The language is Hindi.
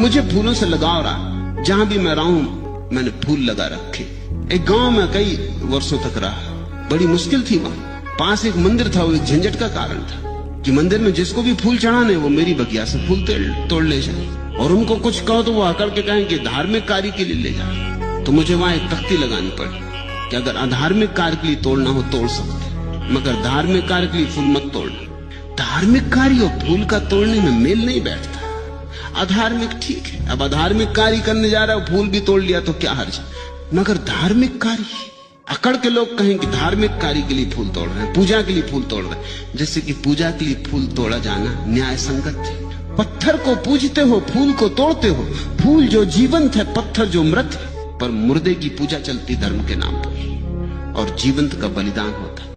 मुझे फूलों से लगाव रहा, जहां भी मैं रहा हूं मैंने फूल लगा रखे। एक गांव में कई वर्षों तक रहा, बड़ी मुश्किल थी। वहां पास एक मंदिर था, वो एक झंझट का कारण था कि मंदिर में जिसको भी फूल चढ़ाने वो मेरी बगिया से फूल तोड़ ले जाए, और उनको कुछ कहो तो वो आकर के कहें कि धार्मिक कार्य के लिए ले जाए। तो मुझे वहां एक तख्ती लगानी पड़ी कि अगर अधार्मिक कार्य के लिए तोड़ना हो तोड़ सकते, मगर धार्मिक कार्य के लिए फूल मत तोड़ना। धार्मिक कार्य और फूल का तोड़ने में मेल नहीं बैठता। अधार्मिक ठीक है, अब अधार्मिक कार्य करने जा रहा है, फूल भी तोड़ लिया तो क्या हर्ज, मगर धार्मिक कार्य, अकड़ के लोग कहें कि धार्मिक कार्य के लिए फूल तोड़ रहे हैं, पूजा के लिए फूल तोड़ रहे हैं, जैसे कि पूजा के लिए फूल तोड़ा जाना न्याय संगत है। पत्थर को पूजते हो, फूल को तोड़ते हो। फूल जो जीवंत है, पत्थर जो मृत है, पर मुर्दे की पूजा चलती धर्म के नाम पर, और जीवंत का बलिदान होता है।